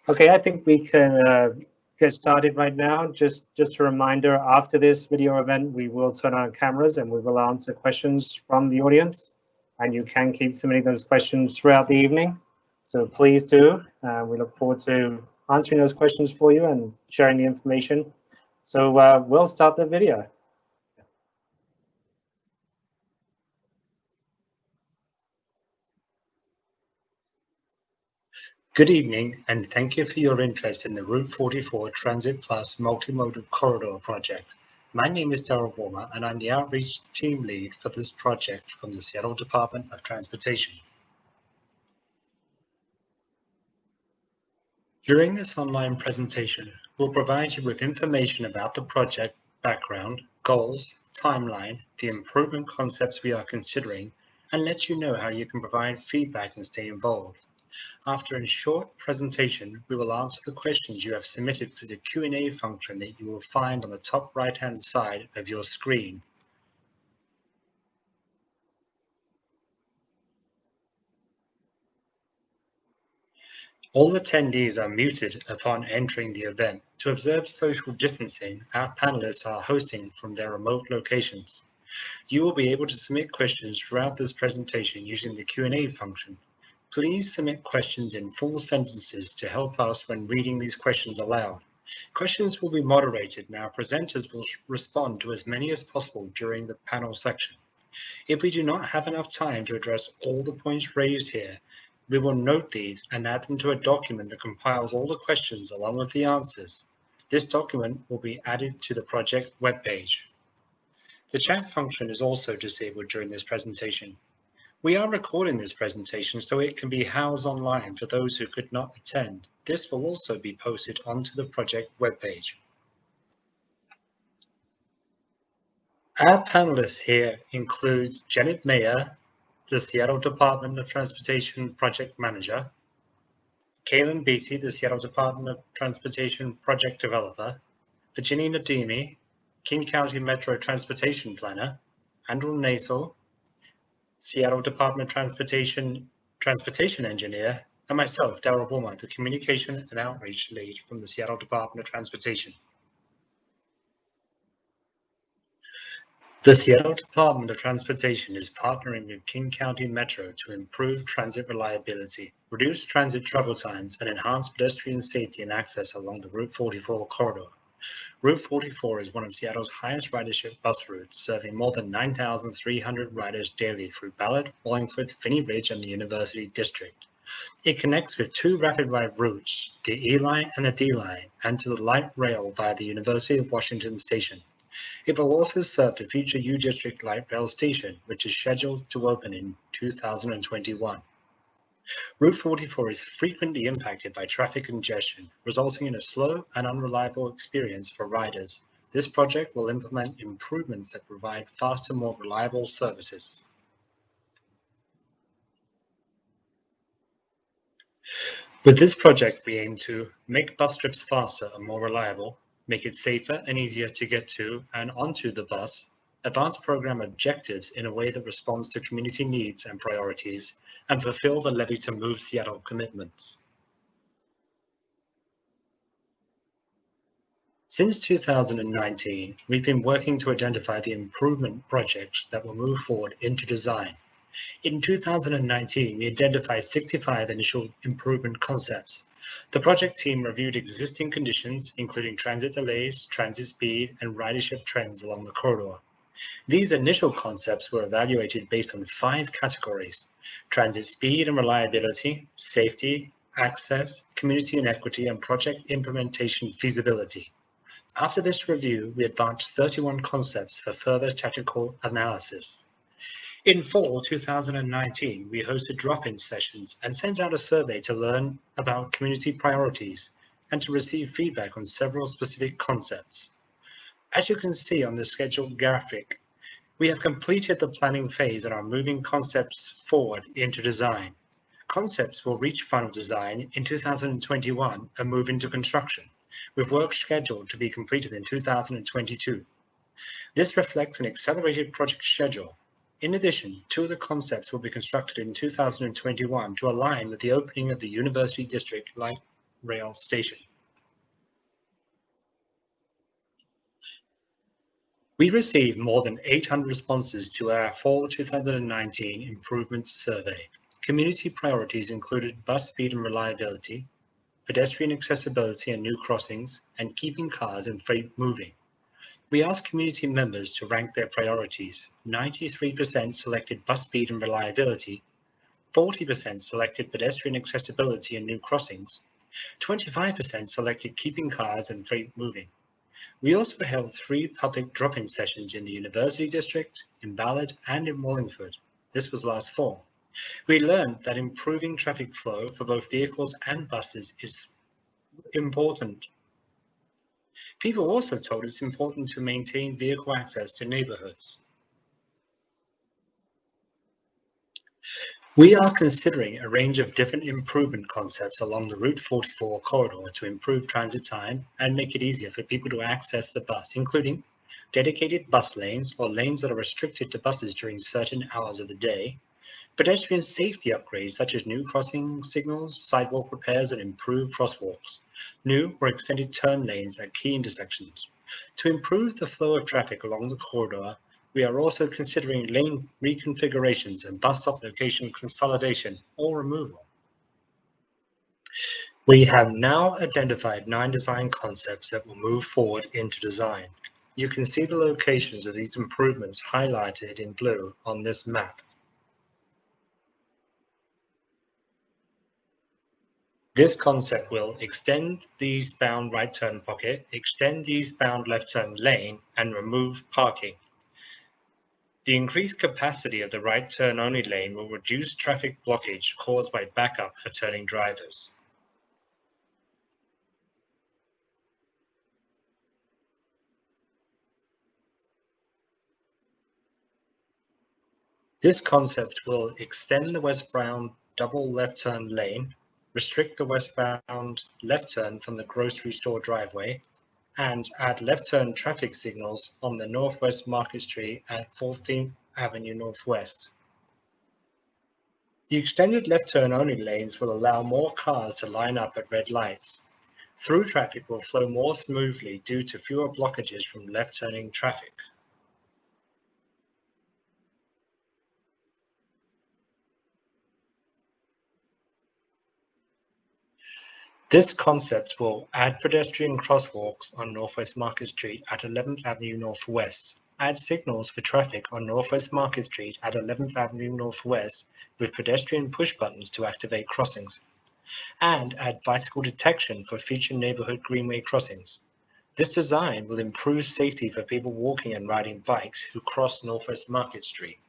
Okay, I think we can get started right now. Just a reminder, after this video event, we will turn on cameras and we will answer questions from the audience. And you can keep submitting those questions throughout the evening. So please do. We look forward to answering those questions for you and sharing the information. So we'll start the video. Good evening, and thank you for your interest in the Route 44 Transit Plus Multimodal Corridor project. My name is Aurora, and I'm the outreach team lead for this project from the Seattle Department of Transportation. During this online presentation, we'll provide you with information about the project background, goals, timeline, the improvement concepts we are considering, and let you know how you can provide feedback and stay involved. After a short presentation, we will answer the questions you have submitted through the Q&A function that you will find on the top right-hand side of your screen. All attendees are muted upon entering the event. To observe social distancing, our panelists are hosting from their remote locations. You will be able to submit questions throughout this presentation using the Q&A function. Please submit questions in full sentences to help us when reading these questions aloud. Questions will be moderated and our presenters will respond to as many as possible during the panel section. If we do not have enough time to address all the points raised here, we will note these and add them to a document that compiles all the questions along with the answers. This document will be added to the project webpage. The chat function is also disabled during this presentation. We are recording this presentation so it can be housed online for those who could not attend. This will also be posted onto the project webpage. Our panelists here include Janet Mayer, the Seattle Department of Transportation Project Manager, Kaylin Beatty, the Seattle Department of Transportation Project Developer, Virginia Nadimi, King County Metro Transportation Planner, Andrew Nasel, Seattle Department of Transportation Engineer, and myself, Darryl Beaumont, the Communication and Outreach Lead from the Seattle Department of Transportation. The Seattle Department of Transportation is partnering with King County Metro to improve transit reliability, reduce transit travel times, and enhance pedestrian safety and access along the Route 44 corridor. Route 44 is one of Seattle's highest ridership bus routes, serving more than 9,300 riders daily through Ballard, Wallingford, Phinney Ridge, and the University District. It connects with two rapid ride routes, the E Line and the D Line, and to the light rail via the University of Washington Station. It will also serve the future U District Light Rail Station, which is scheduled to open in 2021. Route 44 is frequently impacted by traffic congestion, resulting in a slow and unreliable experience for riders. This project will implement improvements that provide faster, more reliable services. With this project, we aim to make bus trips faster and more reliable, make it safer and easier to get to and onto the bus, advance program objectives in a way that responds to community needs and priorities, and fulfill the Levy to Move Seattle commitments. Since 2019, we've been working to identify the improvement projects that will move forward into design. In 2019, we identified 65 initial improvement concepts. The project team reviewed existing conditions, including transit delays, transit speed, and ridership trends along the corridor. These initial concepts were evaluated based on 5 categories: transit speed and reliability, safety, access, community and equity, and project implementation feasibility. After this review, we advanced 31 concepts for further technical analysis. In fall 2019, we hosted drop-in sessions and sent out a survey to learn about community priorities and to receive feedback on several specific concepts. As you can see on the scheduled graphic, we have completed the planning phase and are moving concepts forward into design. Concepts will reach final design in 2021 and move into construction, with work scheduled to be completed in 2022. This reflects an accelerated project schedule. In addition, 2 of the concepts will be constructed in 2021 to align with the opening of the University District Light rail station. We received more than 800 responses to our fall 2019 improvements survey. Community priorities included bus speed and reliability, pedestrian accessibility and new crossings, and keeping cars and freight moving. We asked community members to rank their priorities. 93% selected bus speed and reliability, 40% selected pedestrian accessibility and new crossings, 25% selected keeping cars and freight moving. We also held 3 public drop-in sessions in the University District, in Ballard, and in Wallingford. This was last fall. We learned that improving traffic flow for both vehicles and buses is important. People also told us it's important to maintain vehicle access to neighborhoods. We are considering a range of different improvement concepts along the Route 44 corridor to improve transit time and make it easier for people to access the bus, including dedicated bus lanes or lanes that are restricted to buses during certain hours of the day, pedestrian safety upgrades such as new crossing signals, sidewalk repairs, and improved crosswalks, new or extended turn lanes at key intersections. To improve the flow of traffic along the corridor, we are also considering lane reconfigurations and bus stop location consolidation or removal. We have now identified 9 design concepts that will move forward into design. You can see the locations of these improvements highlighted in blue on this map. This concept will extend the eastbound right turn pocket, extend the eastbound left turn lane, and remove parking. The increased capacity of the right turn only lane will reduce traffic blockage caused by backup for turning drivers. This concept will extend the westbound double left turn lane, restrict the westbound left turn from the grocery store driveway, and add left turn traffic signals on the Northwest Market Street at 14th Avenue Northwest. The extended left turn only lanes will allow more cars to line up at red lights. Through traffic will flow more smoothly due to fewer blockages from left turning traffic. This concept will add pedestrian crosswalks on Northwest Market Street at 11th Avenue Northwest, add signals for traffic on Northwest Market Street at 11th Avenue Northwest with pedestrian push buttons to activate crossings, and add bicycle detection for future neighborhood greenway crossings. This design will improve safety for people walking and riding bikes who cross Northwest Market Street.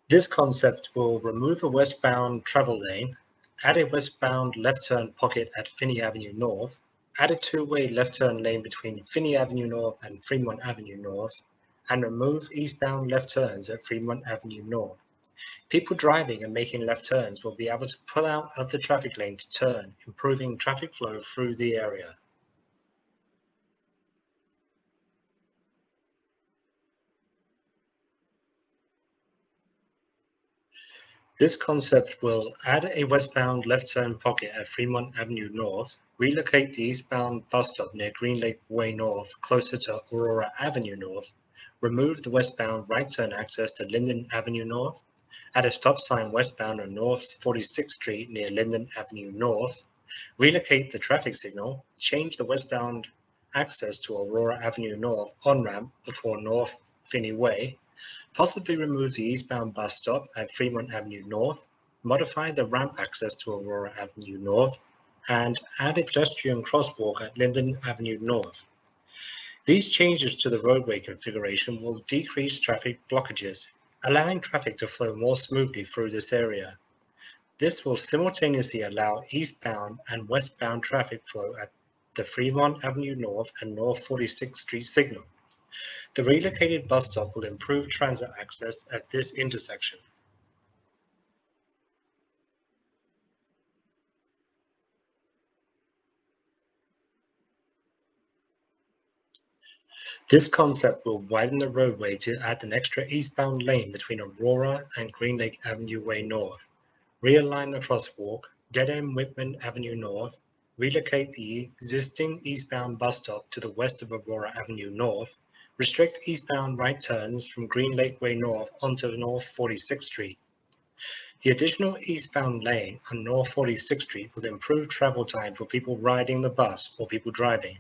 This concept will remove a westbound travel lane, add a westbound left turn pocket at Finney Avenue North, add a 2-way left turn lane between Finney Avenue North and Fremont Avenue North, and remove eastbound left turns at Fremont Avenue North. People driving and making left turns will be able to pull out of the traffic lane to turn, improving traffic flow through the area. This concept will add a westbound left turn pocket at Fremont Avenue North, relocate the eastbound bus stop near Green Lake Way North closer to Aurora Avenue North, remove the westbound right turn access to Linden Avenue North, add a stop sign westbound on North 46th Street near Linden Avenue North, relocate the traffic signal, change the westbound access to Aurora Avenue North on-ramp before North Finney Way, possibly remove the eastbound bus stop at Fremont Avenue North, modify the ramp access to Aurora Avenue North, and add a pedestrian crosswalk at Linden Avenue North. These changes to the roadway configuration will decrease traffic blockages, allowing traffic to flow more smoothly through this area. This will simultaneously allow eastbound and westbound traffic flow at the Fremont Avenue North and North 46th Street signal. The relocated bus stop will improve transit access at this intersection. This concept will widen the roadway to add an extra eastbound lane between Aurora and Green Lake Avenue Way North, realign the crosswalk, dead-end Whitman Avenue North, relocate the existing eastbound bus stop to the west of Aurora Avenue North, restrict eastbound right turns from Green Lake Way North onto North 46th Street. The additional eastbound lane on North 46th Street will improve travel time for people riding the bus or people driving.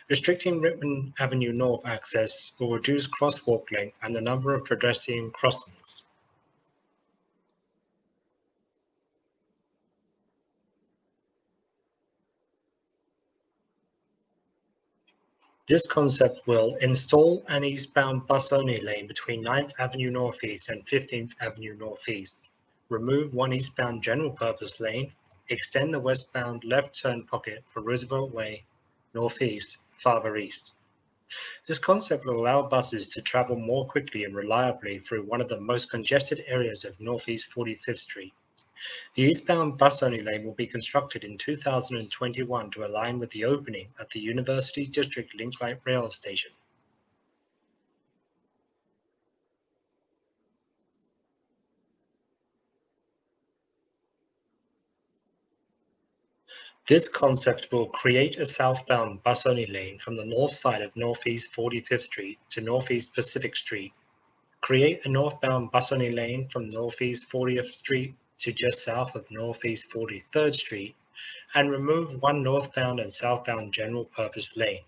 Restricting Whitman Avenue North access will reduce crosswalk length and the number of pedestrian crossings. This concept will install an eastbound bus-only lane between 9th Avenue Northeast and 15th Avenue Northeast, remove one eastbound general-purpose lane, extend the westbound left turn pocket for Roosevelt Way Northeast, farther east. This concept will allow buses to travel more quickly and reliably through one of the most congested areas of Northeast 45th Street. The eastbound bus-only lane will be constructed in 2021 to align with the opening at the University District Link Light Rail Station. This concept will create a southbound bus-only lane from the north side of Northeast 45th Street to Northeast Pacific Street. Create a northbound bus-only lane from Northeast 40th Street to just south of Northeast 43rd Street, and remove one northbound and southbound general-purpose lane.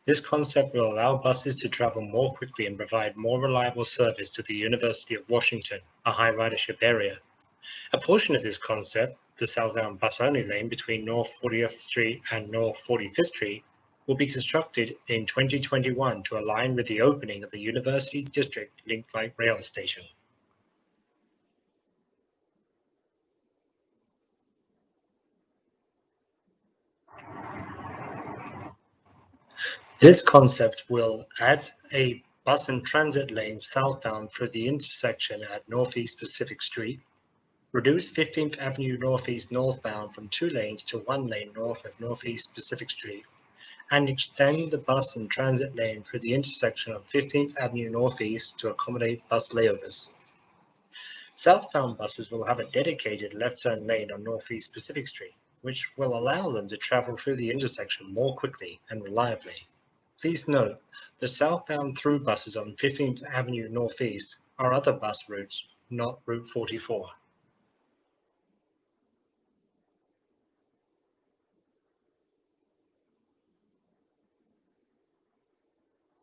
This concept will allow buses to travel more quickly and provide more reliable service to the University of Washington, a high ridership area. A portion of this concept, the southbound bus-only lane between North 40th Street and North 45th Street, will be constructed in 2021 to align with the opening of the University District Link Light Rail Station. This concept will add a bus and transit lane southbound through the intersection at Northeast Pacific Street, reduce 15th Avenue Northeast northbound from 2 lanes to 1 lane north of Northeast Pacific Street, and extend the bus and transit lane through the intersection of 15th Avenue Northeast to accommodate bus layovers. Southbound buses will have a dedicated left turn lane on Northeast Pacific Street, which will allow them to travel through the intersection more quickly and reliably. Please note, the southbound through buses on 15th Avenue Northeast are other bus routes, not Route 44.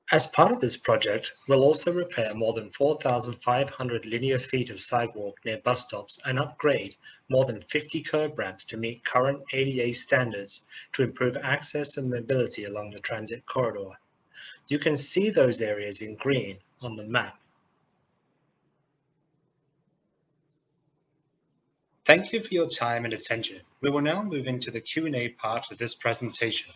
As part of this project, we'll also repair more than 4,500 linear feet of sidewalk near bus stops and upgrade more than 50 curb ramps to meet current ADA standards to improve access and mobility along the transit corridor. You can see those areas in green on the map. Thank you for your time and attention. We will now move into the Q&A part of this presentation.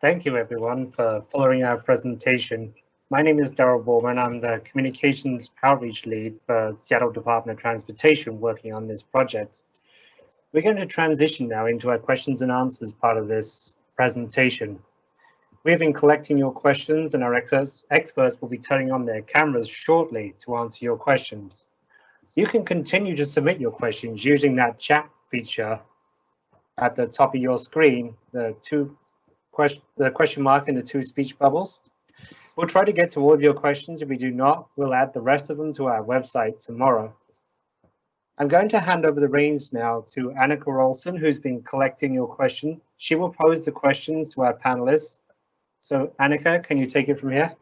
Thank you, everyone, for following our presentation. My name is Darryl Bowman. I'm the Communications Outreach Lead for Seattle Department of Transportation working on this project. We're going to transition now into our questions and answers part of this presentation. We have been collecting your questions, and our experts will be turning on their cameras shortly to answer your questions. You can continue to submit your questions using that chat feature at the top of your screen, the question mark and the 2 speech bubbles. We'll try to get to all of your questions. If we do not, we'll add the rest of them to our website tomorrow. I'm going to hand over the reins now to Annika Olson, who's been collecting your question. She will pose the questions to our panelists. So Annika, can you take it from here?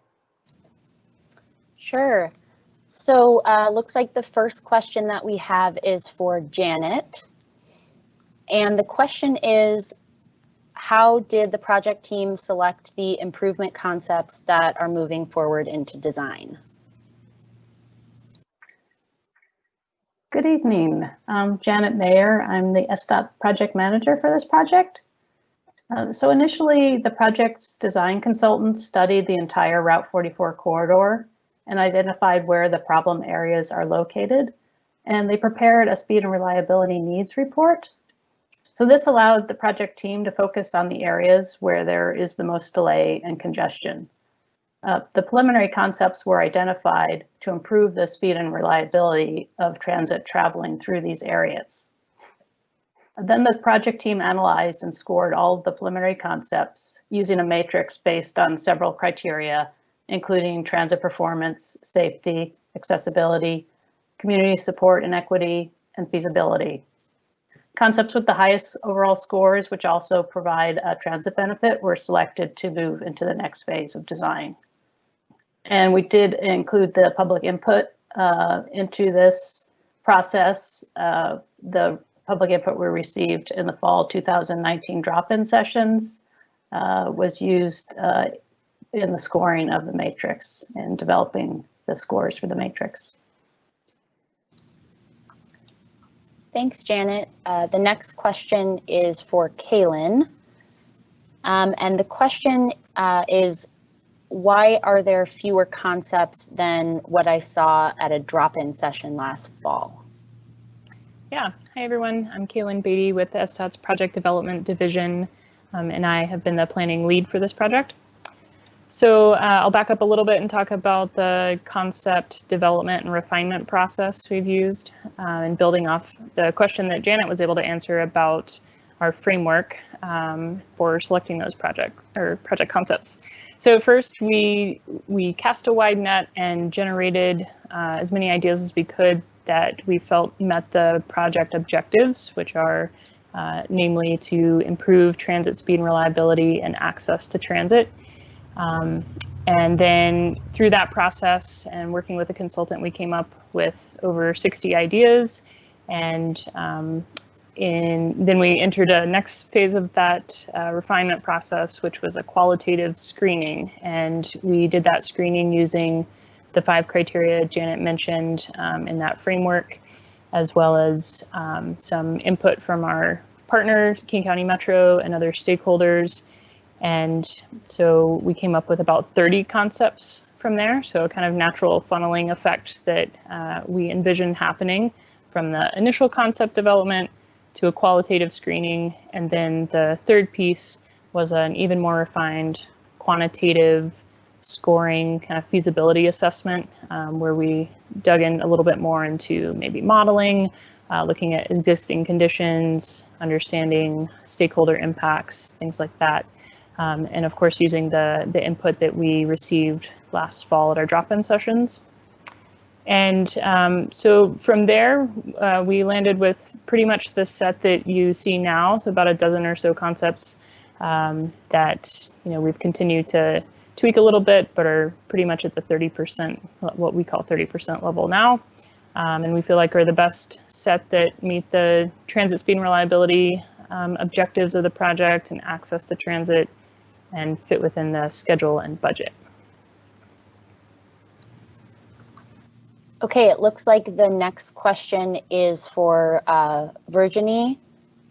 Sure. So looks like the first question that we have is for Janet. And the question is, how did the project team select the improvement concepts that are moving forward into design? Good evening. I'm Janet Mayer. I'm the SDOT project manager for this project. So initially, the project's design consultants studied the entire Route 44 corridor and identified where the problem areas are located. and they prepared a speed and reliability needs report. So this allowed the project team to focus on the areas where there is the most delay and congestion. The preliminary concepts were identified to improve the speed and reliability of transit traveling through these areas. Then the project team analyzed and scored all of the preliminary concepts using a matrix based on several criteria, including transit performance, safety, accessibility, community support and equity, and feasibility. Concepts with the highest overall scores, which also provide a transit benefit, were selected to move into the next phase of design. And we did include the public input into this process. The public input we received in the fall 2019 drop-in sessions was used in the scoring of the matrix and developing the scores for the matrix. Thanks, Janet. The next question is for Kaylin. And the question is, why are there fewer concepts than what I saw at a drop-in session last fall? Yeah, hi everyone. I'm Kaylin Beatty with SDOT's Project Development Division, and I have been the planning lead for this project. So I'll back up a little bit and talk about the concept development and refinement process we've used and building off the question that Janet was able to answer about our framework for selecting those project concepts. So first we cast a wide net and generated as many ideas as we could that we felt met the project objectives, which are namely to improve transit speed and reliability and access to transit. And then through that process and working with a consultant, we came up with over 60 ideas. And then we entered a next phase of that refinement process, which was a qualitative screening. And we did that screening using the 5 criteria Janet mentioned in that framework, as well as some input from our partners, King County Metro and other stakeholders. And so we came up with about 30 concepts from there. So a kind of natural funneling effect that we envisioned happening from the initial concept development to a qualitative screening. And then the third piece was an even more refined quantitative scoring kind of feasibility assessment, where we dug in a little bit more into maybe modeling, looking at existing conditions, understanding stakeholder impacts, things like that. And of course, using the input that we received last fall at our drop-in sessions. And so from there, we landed with pretty much the set that you see now. So about a dozen or so concepts that we've continued to tweak a little bit, but are pretty much at the 30%, what we call 30% level now. And we feel like are the best set that meet the transit speed and reliability objectives of the project and access to transit and fit within the schedule and budget. Okay, it looks like the next question is for Virginie.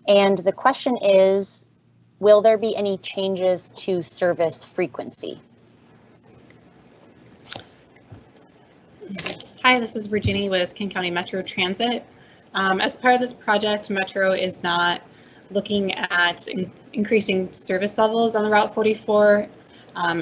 And the question is, will there be any changes to service frequency? Hi, this is Virginie with King County Metro Transit. As part of this project, Metro is not looking at increasing service levels on the Route 44.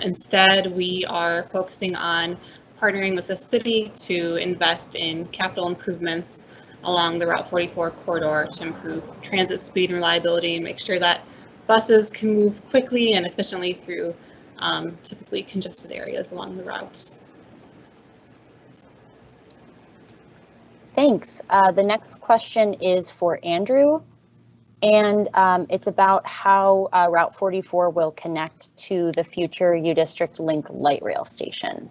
Instead, we are focusing on partnering with the city to invest in capital improvements along the Route 44 corridor to improve transit speed and reliability and make sure that buses can move quickly and efficiently through typically congested areas along the route. Thanks. The next question is for Andrew, and it's about how Route 44 will connect to the future U-District Link light rail station.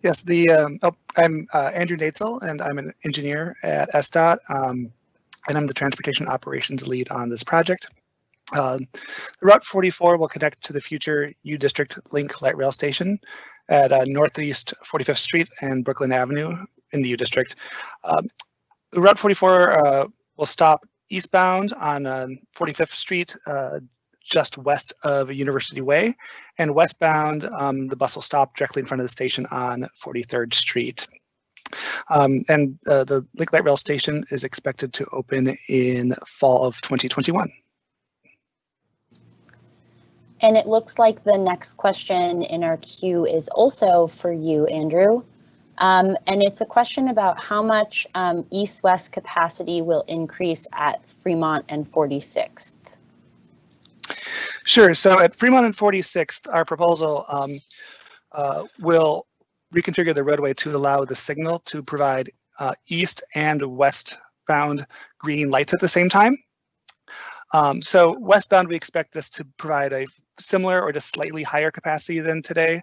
Yes, I'm Andrew Natzel, and I'm an engineer at SDOT, and I'm the transportation operations lead on this project. The Route 44 will connect to the future U-District Link light rail station at Northeast 45th Street and Brooklyn Avenue in the U-District. The Route 44 will stop eastbound on 45th Street, just west of University Way, and westbound, the bus will stop directly in front of the station on 43rd Street. And the Link Light Rail Station is expected to open in fall of 2021. And it looks like the next question in our queue is also for you, Andrew. And it's a question about how much east-west capacity will increase at Fremont and 46th. Sure. So at Fremont and 46th, our proposal will reconfigure the roadway to allow the signal to provide east and westbound green lights at the same time. So westbound, we expect this to provide a similar or just slightly higher capacity than today.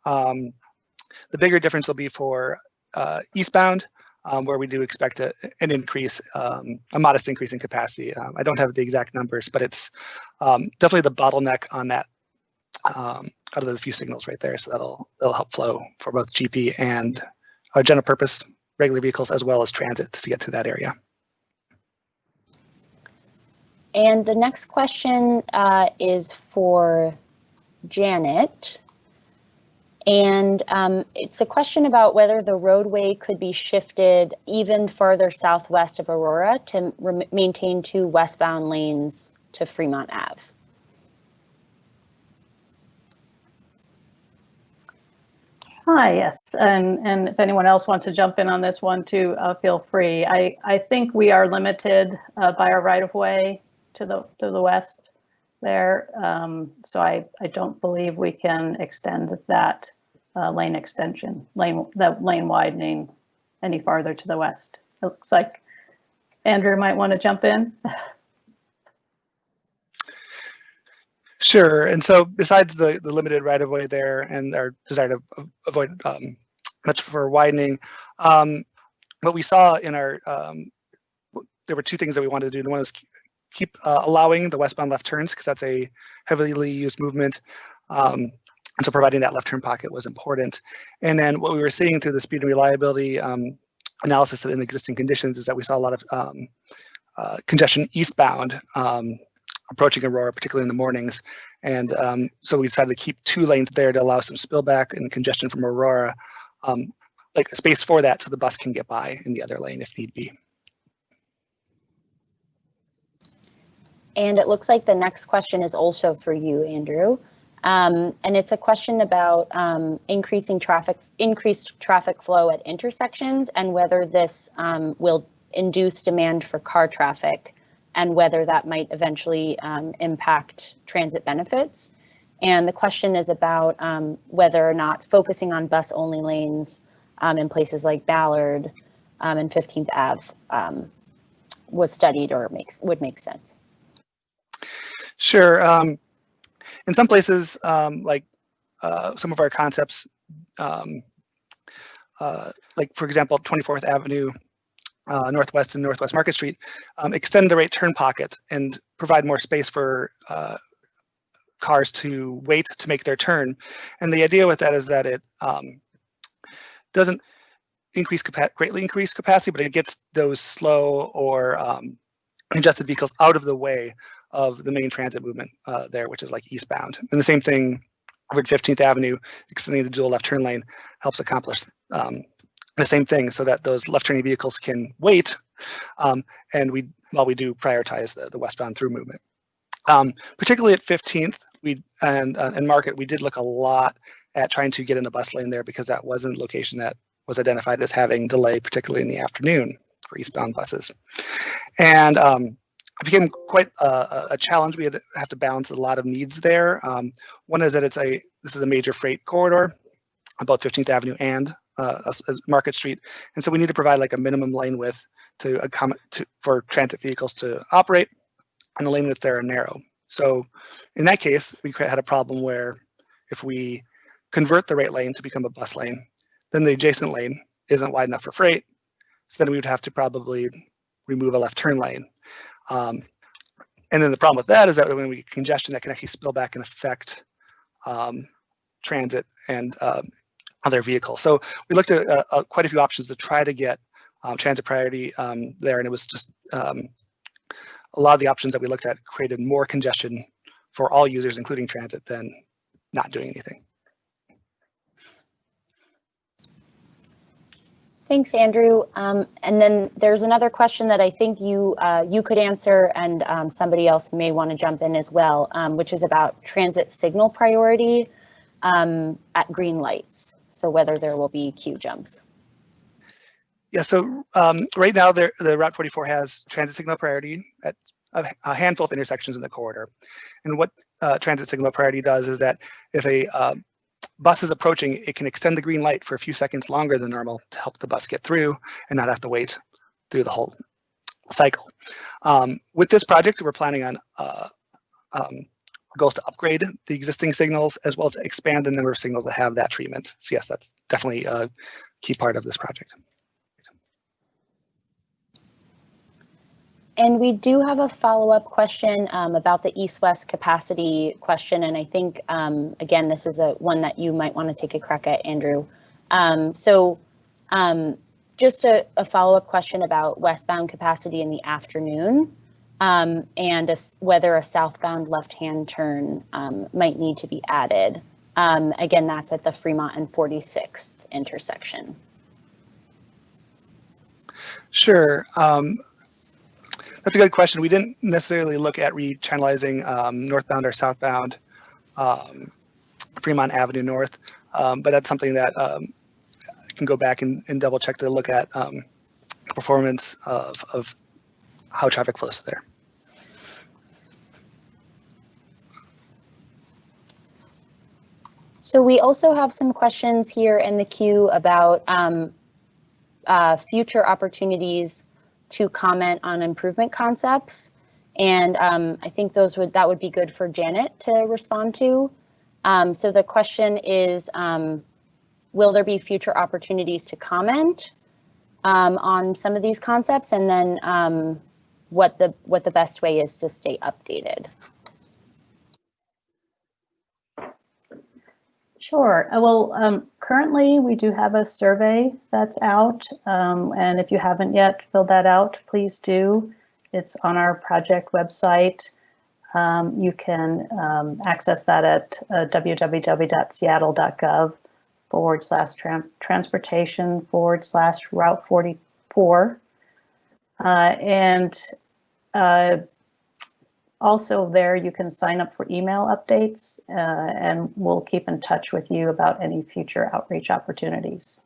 The bigger difference will be for eastbound, where we do expect an increase, a modest increase in capacity. I don't have the exact numbers, but it's definitely the bottleneck on that out of the few signals right there. So that'll help flow for both GP and general purpose regular vehicles as well as transit to get to that area. And the next question is for Janet. And it's a question about whether the roadway could be shifted even farther southwest of Aurora to maintain 2 westbound lanes to Fremont Ave. Hi, yes, and if anyone else wants to jump in on this one too, feel free. I think we are limited by our right-of-way to the west there, so I don't believe we can extend that lane extension, lane widening any farther to the west. It looks like Andrew might want to jump in. Sure. And so besides the limited right-of-way there and our desire to avoid much for widening, what we saw in our, there were 2 things that we wanted to do. One is keep allowing the westbound left turns, because that's a heavily used movement. And so providing that left turn pocket was important. And then what we were seeing through the speed and reliability analysis in existing conditions is that we saw a lot of congestion eastbound approaching Aurora, particularly in the mornings. And so we decided to keep 2 lanes there to allow some spillback and congestion from Aurora, like space for that so the bus can get by in the other lane if need be. And it looks like the next question is also for you, Andrew. And it's a question about increased traffic flow at intersections and whether this will induce demand for car traffic and whether that might eventually impact transit benefits. And the question is about whether or not focusing on bus-only lanes in places like Ballard and 15th Ave was studied or would make sense. Sure. In some places, like some of our concepts, like for example, 24th Avenue Northwest and Northwest Market Street, extend the right turn pocket and provide more space for cars to wait to make their turn. And the idea with that is that it doesn't greatly increase capacity, but it gets those slow or congested vehicles out of the way of the main transit movement there, which is like eastbound. And the same thing over at 15th Avenue, extending the dual left turn lane helps accomplish the same thing, so that those left turning vehicles can wait, and while we do prioritize the westbound through movement. Particularly at 15th and Market, we did look a lot at trying to get in the bus lane there because that wasn't a location that was identified as having delay, particularly in the afternoon for eastbound buses. And it became quite a challenge. We had to have to balance a lot of needs there. One is that this is a major freight corridor, about 15th Avenue and Market Street, and so we need to provide like a minimum lane width for transit vehicles to operate, and the lane widths there are narrow. So in that case, we had a problem where if we convert the right lane to become a bus lane, then the adjacent lane isn't wide enough for freight, so then we would have to probably remove a left turn lane. And then the problem with that is that when we get congestion, that can actually spill back and affect transit and other vehicles. So we looked at quite a few options to try to get transit priority there, and it was just a lot of the options that we looked at created more congestion for all users, including transit, than not doing anything. Thanks, Andrew. And then there's another question that I think you could answer, and somebody else may want to jump in as well, which is about transit signal priority at green lights. So whether there will be queue jumps. Yeah, so right now the Route 44 has transit signal priority at a handful of intersections in the corridor. And what transit signal priority does is that if a bus is approaching, it can extend the green light for a few seconds longer than normal to help the bus get through and not have to wait through the whole cycle. With this project, we're planning on goals to upgrade the existing signals as well as expand the number of signals that have that treatment. So yes, that's definitely a key part of this project. And we do have a follow-up question about the east-west capacity question, and I think, again, this is one that you might want to take a crack at, Andrew. Just a follow-up question about westbound capacity in the afternoon, and whether a southbound left-hand turn might need to be added. Again, that's at the Fremont and 46th intersection. Sure. That's a good question. We didn't necessarily look at rechannelizing northbound or southbound Fremont Avenue North, but that's something that I can go back and double check to look at performance of how traffic flows there. So we also have some questions here in the queue about future opportunities to comment on improvement concepts, and I think that would be good for Janet to respond to. So the question is, will there be future opportunities to comment on some of these concepts, and then what the best way is to stay updated? Sure. Well, currently we do have a survey that's out, and if you haven't yet filled that out, please do. It's on our project website. You can access that at www.seattle.gov/transportation/Route 44. Also there, you can sign up for email updates, and we'll keep in touch with you about any future outreach opportunities.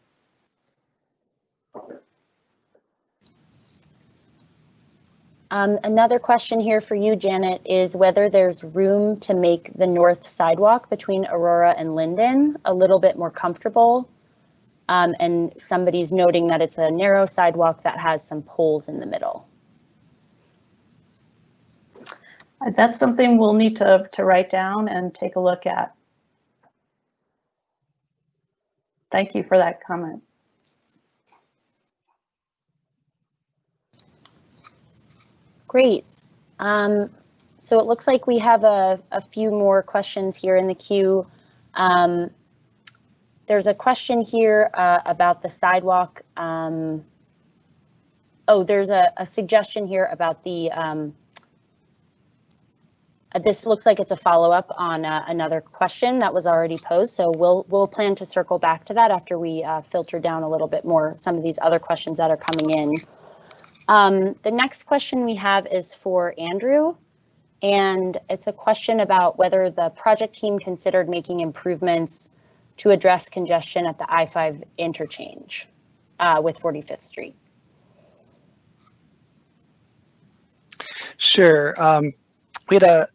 Another question here for you, Janet, is whether there's room to make the north sidewalk between Aurora and Linden a little bit more comfortable. And somebody's noting that it's a narrow sidewalk that has some poles in the middle. That's something we'll need to write down and take a look at. Thank you for that comment. Great. So it looks like we have a few more questions here in the queue. There's a question here about the sidewalk. There's a suggestion here about the this looks like it's a follow-up on another question that was already posed, so we'll plan to circle back to that after we filter down a little bit more some of these other questions that are coming in. The next question we have is for Andrew, and it's a question about whether the project team considered making improvements to address congestion at the I-5 interchange with 45th Street. Sure. We had a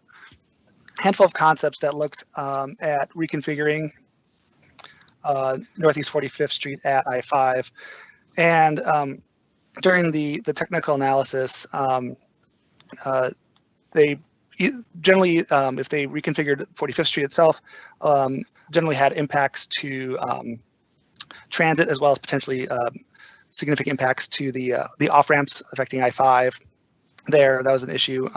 handful of concepts that looked at reconfiguring Northeast 45th Street at I-5, and during the technical analysis, they generally, if they reconfigured 45th Street itself, generally had impacts to transit as well as potentially significant impacts to the off-ramps affecting I-5 there. That was an issue.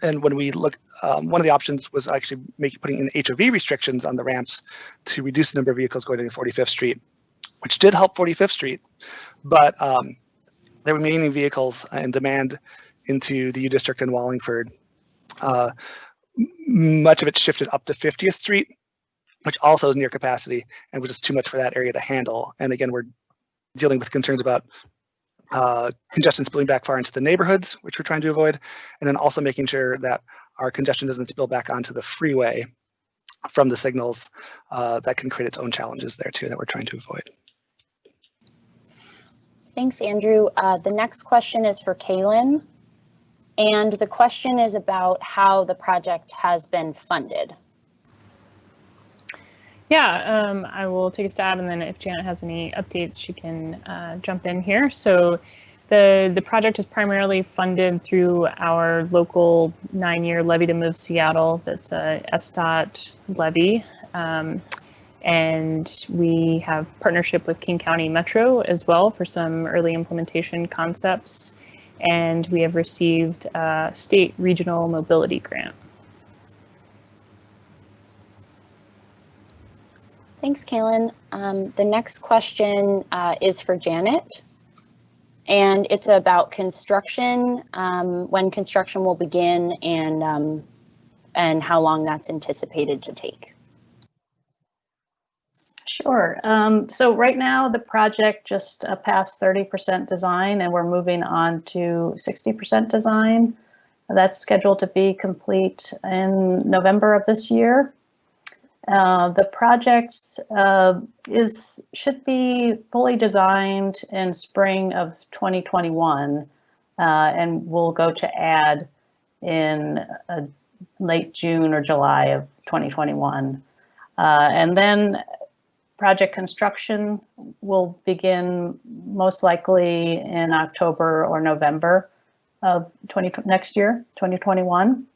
And when we look, one of the options was actually putting in HOV restrictions on the ramps to reduce the number of vehicles going to 45th Street, which did help 45th Street, but the remaining vehicles and demand into the U District and Wallingford, much of it shifted up to 50th Street, which also is near capacity and was just too much for that area to handle. And again, we're dealing with concerns about congestion spilling back far into the neighborhoods, which we're trying to avoid, and then also making sure that our congestion doesn't spill back onto the freeway from the signals. That can create its own challenges there too that we're trying to avoid. Thanks, Andrew. The next question is for Kaylin, and the question is about how the project has been funded. Yeah, I will take a stab, and then if Janet has any updates, she can jump in here. So the project is primarily funded through our local 9-year levy to move Seattle. That's a SDOT levy. And we have partnership with King County Metro as well for some early implementation concepts. And we have received a state regional mobility grant. Thanks, Kaylin. The next question is for Janet, and it's about construction, when construction will begin, and how long that's anticipated to take. Sure. So right now the project just passed 30% design, and we're moving on to 60% design. That's scheduled to be complete in November of this year. The project should be fully designed in spring of 2021, and will go to add in late June or July of 2021. And then project construction will begin most likely in October or November of next year, 2021.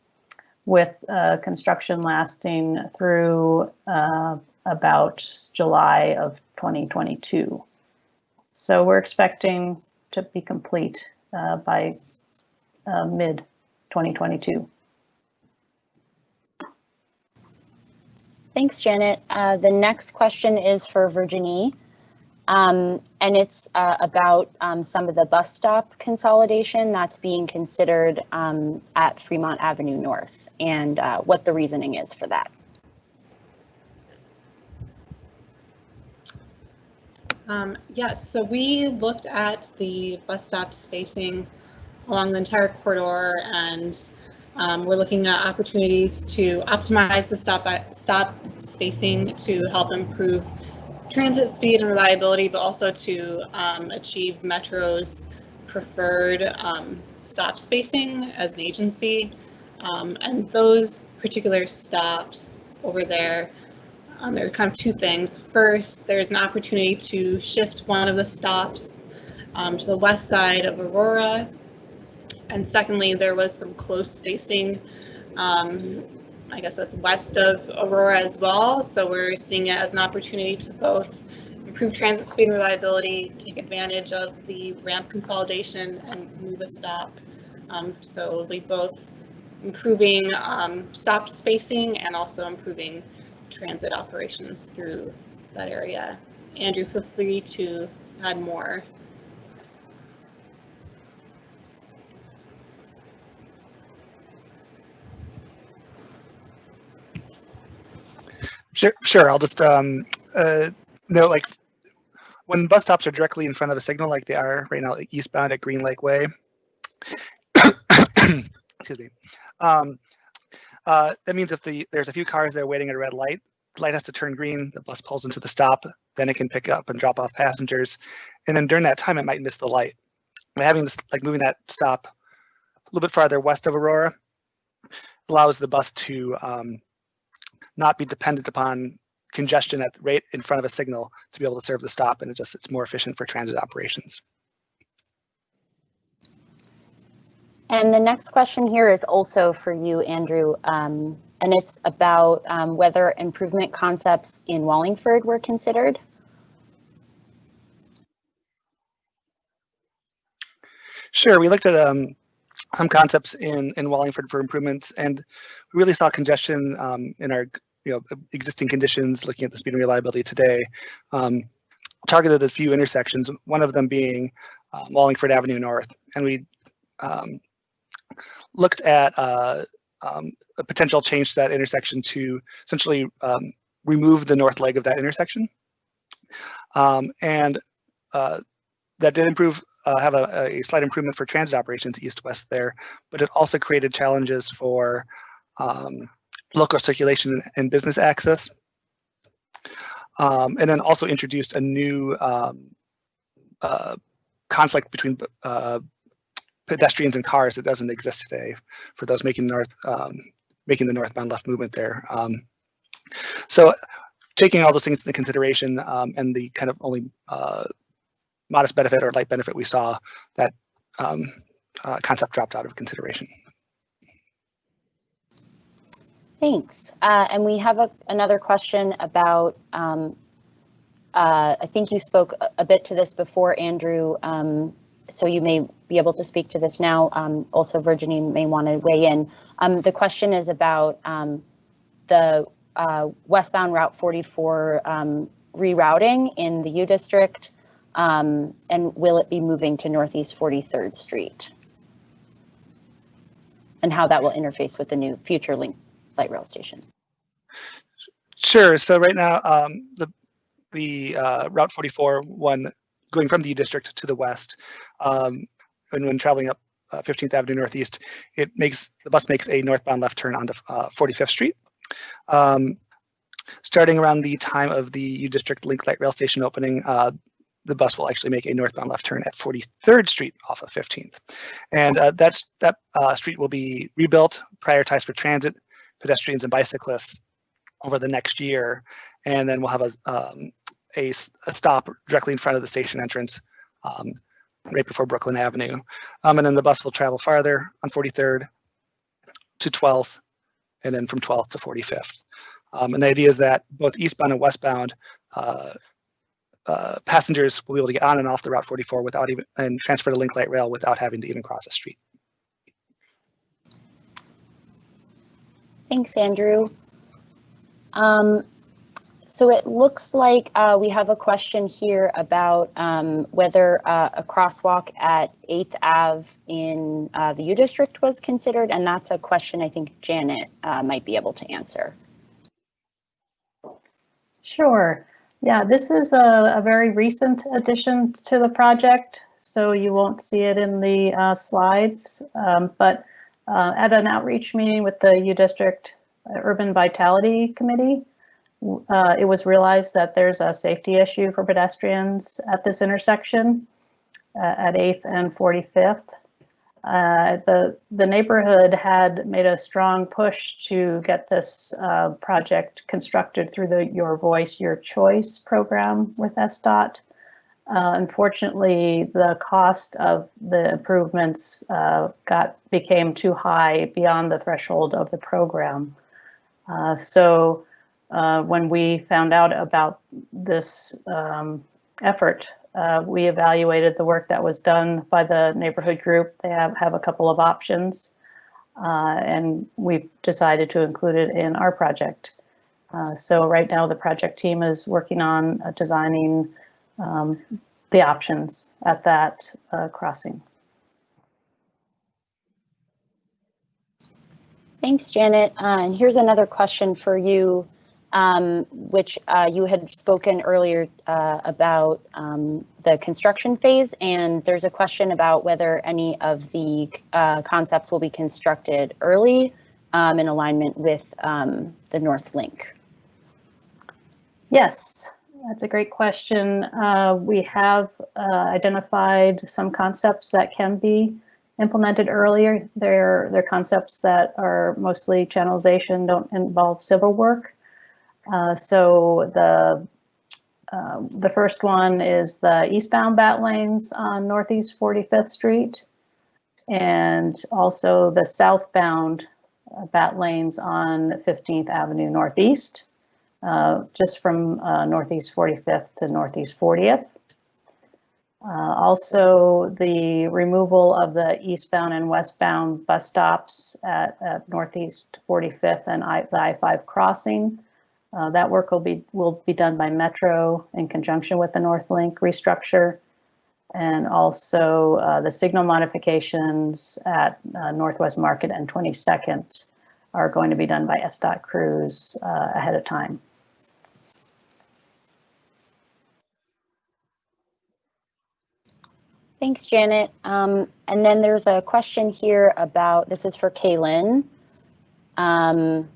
With construction lasting through about July of 2022. So we're expecting to be complete by mid 2022. Thanks, Janet. The next question is for Virginie, and it's about some of the bus stop consolidation that's being considered at Fremont Avenue North, and what the reasoning is for that. Yes, so we looked at the bus stop spacing along the entire corridor, and we're looking at opportunities to optimize the stop spacing to help improve transit speed and reliability, but also to achieve Metro's preferred stop spacing as an agency. And those particular stops over there, there are kind of two things. First, there's an opportunity to shift one of the stops to the west side of Aurora. And secondly, there was some close spacing, I guess that's west of Aurora as well. So we're seeing it as an opportunity to both improve transit speed and reliability, take advantage of the ramp consolidation, and move a stop. So it'll be both improving stop spacing and also improving transit operations through that area. Andrew, feel free to add more. Sure. I'll just note, like, when bus stops are directly in front of a signal, like they are right now, like eastbound at Green Lake Way. Excuse me. That means if there's a few cars there waiting at a red light, the light has to turn green, the bus pulls into the stop, then it can pick up and drop off passengers, and then during that time it might miss the light. By having this, like moving that stop a little bit farther west of Aurora, allows the bus to not be dependent upon congestion right in front of a signal to be able to serve the stop, and it's more efficient for transit operations. And the next question here is also for you, Andrew, and it's about whether improvement concepts in Wallingford were considered. Sure, we looked at some concepts in Wallingford for improvements, and we really saw congestion in our existing conditions, looking at the speed and reliability today. Targeted a few intersections, one of them being Wallingford Avenue North, and we looked at a potential change to that intersection to essentially remove the north leg of that intersection. And that did improve, have a slight improvement for transit operations east-west there, but it also created challenges for local circulation and business access. And then also introduced a new conflict between pedestrians and cars that doesn't exist today for those making the northbound left movement there. So taking all those things into consideration and the kind of only modest benefit or light benefit we saw, that concept dropped out of consideration. Thanks. And we have another question about, I think you spoke a bit to this before, Andrew, so you may be able to speak to this now. Also, Virginie may want to weigh in. The question is about the westbound Route 44 rerouting in the U District, and will it be moving to Northeast 43rd Street? And how that will interface with the new future link light rail station. Sure. So right now, the Route 44 one going from the U District to the west, and when traveling up 15th Avenue Northeast, the bus makes a northbound left turn onto 45th Street. Starting around the time of the U District Link Light Rail Station opening, the bus will actually make a northbound left turn at 43rd Street off of 15th. And that street will be rebuilt, prioritized for transit, pedestrians and bicyclists over the next year. And then we'll have a stop directly in front of the station entrance right before Brooklyn Avenue. And then the bus will travel farther on 43rd to 12th, and then from 12th to 45th. And the idea is that both eastbound and westbound passengers will be able to get on and off the Route 44 and transfer to Link Light Rail without having to even cross the street. Thanks, Andrew. So it looks like we have a question here about whether a crosswalk at 8th Ave in the U District was considered, and that's a question I think Janet might be able to answer. Sure. Yeah, this is a very recent addition to the project, so you won't see it in the slides, but at an outreach meeting with the U District Urban Vitality Committee, it was realized that there's a safety issue for pedestrians at this intersection at 8th and 45th. The neighborhood had made a strong push to get this project constructed through the Your Voice, Your Choice program with SDOT. Unfortunately, the cost of the improvements became too high beyond the threshold of the program. So when we found out about this effort, we evaluated the work that was done by the neighborhood group. They have a couple of options, and we've decided to include it in our project. So right now the project team is working on designing the options at that crossing. Thanks, Janet. And here's another question for you, which you had spoken earlier about the construction phase, and there's a question about whether any of the concepts will be constructed early in alignment with the North Link. Yes, that's a great question. We have identified some concepts that can be implemented earlier. They're concepts that are mostly channelization, don't involve civil work. So the first one is the eastbound bat lanes on Northeast 45th Street, and also the southbound bat lanes on 15th Avenue Northeast, just from Northeast 45th to Northeast 40th. Also, the removal of the eastbound and westbound bus stops at Northeast 45th and the I-5 crossing. That work will be done by Metro in conjunction with the North Link restructure. And also the signal modifications at Northwest Market and 22nd are going to be done by SDOT crews ahead of time. Thanks, Janet. And then there's a question here about, this is for Kaylin. And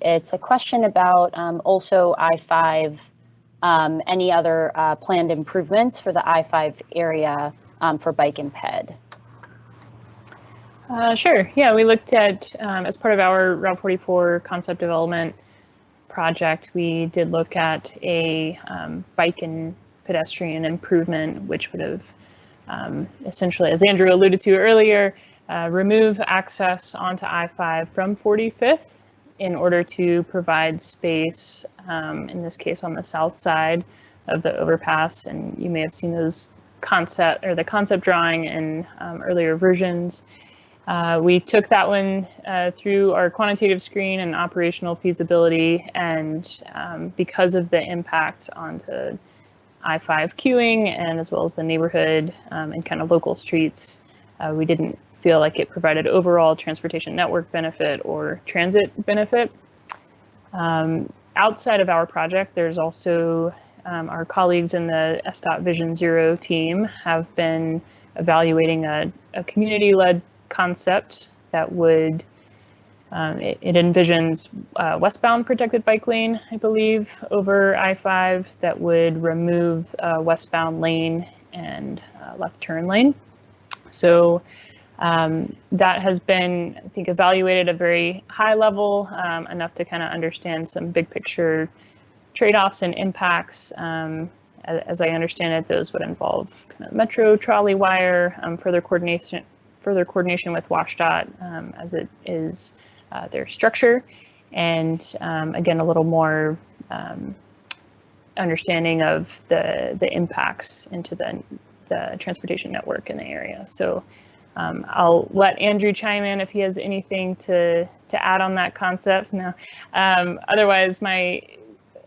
it's a question about also I-5, any other planned improvements for the I-5 area for bike and ped. Sure. Yeah, we looked at, as part of our Route 44 concept development project, we did look at a bike and pedestrian improvement, which would have essentially, as Andrew alluded to earlier, remove access onto I-5 from 45th in order to provide space, in this case on the south side of the overpass. And you may have seen those the concept drawing in earlier versions. We took that one through our quantitative screen and operational feasibility, and because of the impact onto I-5 queuing and as well as the neighborhood and kind of local streets, we didn't feel like it provided overall transportation network benefit or transit benefit. Outside of our project, there's also our colleagues in the SDOT Vision Zero team have been evaluating a community-led concept that would, it envisions westbound protected bike lane, I believe, over I-5 that would remove westbound lane and left turn lane. So that has been, I think, evaluated at a very high level, enough to kind of understand some big picture trade-offs and impacts. As I understand it, those would involve kind of metro trolley wire, further coordination with WashDOT as it is their structure, and again, a little more understanding of the impacts into the transportation network in the area. So I'll let Andrew chime in if he has anything to add on that concept. No, otherwise, my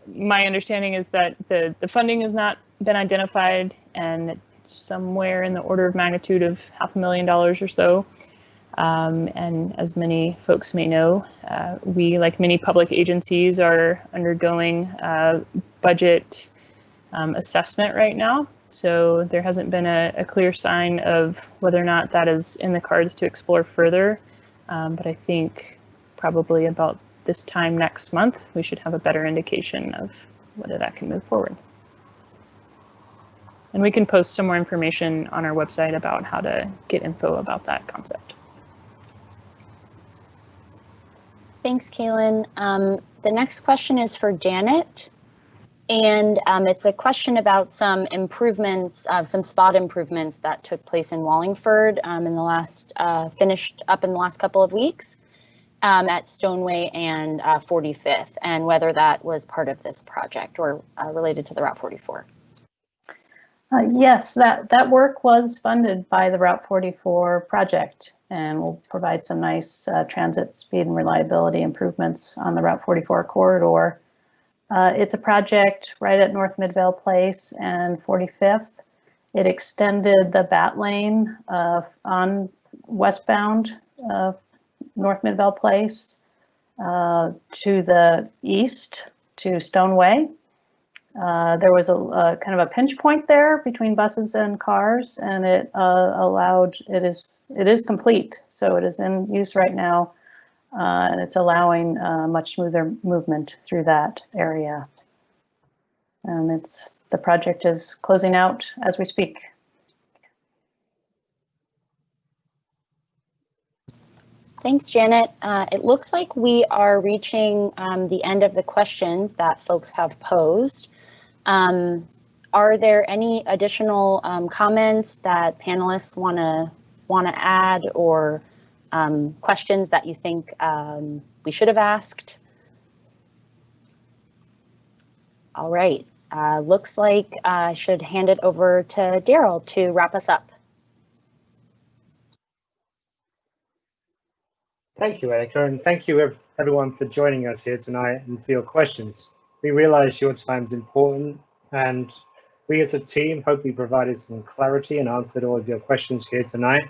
understanding is that the funding has not been identified, and it's somewhere in the order of magnitude of $500,000 or so. And as many folks may know, we, like many public agencies, are undergoing budget assessment right now. So there hasn't been a clear sign of whether or not that is in the cards to explore further. But I think probably about this time next month, we should have a better indication of whether that can move forward. And we can post some more information on our website about how to get info about that concept. Thanks, Kaylin. The next question is for Janet. And it's a question about some improvements, some spot improvements that took place in Wallingford in the last, finished up in the last couple of weeks at Stoneway and 45th, and whether that was part of this project or related to the Route 44. Yes, that work was funded by the Route 44 project, and will provide some nice transit speed and reliability improvements on the Route 44 corridor. It's a project right at North Midvale Place and 45th. It extended the BAT lane on westbound North Midvale Place to the east to Stoneway. There was a kind of a pinch point there between buses and cars, and it allowed, it is complete, so it is in use right now, and it's allowing much smoother movement through that area. And the project is closing out as we speak. Thanks, Janet. It looks like we are reaching the end of the questions that folks have posed. Are there any additional comments that panelists want to add, or questions that you think we should have asked? All right, looks like I should hand it over to Daryl to wrap us up. Thank you, Erica, and thank you everyone for joining us here tonight and for your questions. We realize your time is important, and we as a team hope we provided some clarity and answered all of your questions here tonight.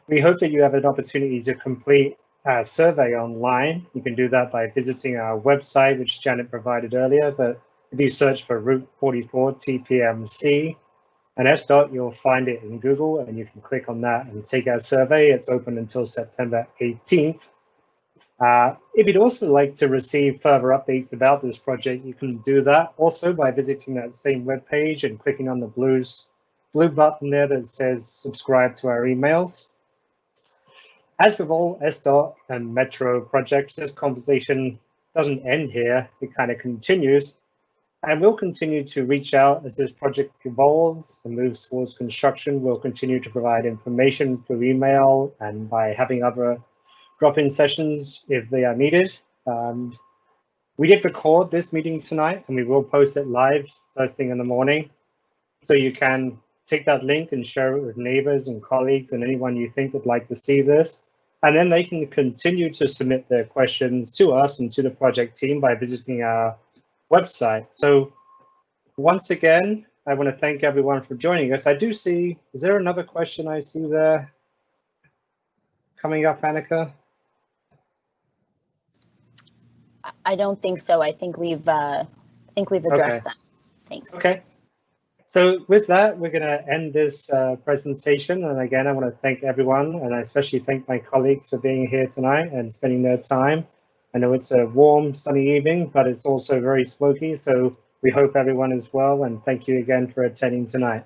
We hope that you have an opportunity to complete a survey online. You can do that by visiting our website, which Janet provided earlier, but if you search for Route 44 TPMC And SDOT, you'll find it in Google, and you can click on that and take our survey. It's open until September 18th. If you'd also like to receive further updates about this project, you can do that also by visiting that same webpage and clicking on the blue button there that says subscribe to our emails. As with all SDOT and Metro projects, this conversation doesn't end here. It kind of continues. And we'll continue to reach out as this project evolves and moves towards construction. We'll continue to provide information through email and by having other drop-in sessions if they are needed. We did record this meeting tonight, and we will post it live first thing in the morning. So you can take that link and share it with neighbors and colleagues and anyone you think would like to see this. And then they can continue to submit their questions to us and to the project team by visiting our website. So once again, I want to thank everyone for joining us. I do see, is there another question I see there coming up, Annika? I don't think so. I think we've addressed that. Thanks. Okay. So with that, we're going to end this presentation. And again, I want to thank everyone, and I especially thank my colleagues for being here tonight and spending their time. I know it's a warm, sunny evening, but it's also very smoky. So we hope everyone is well, and thank you again for attending tonight.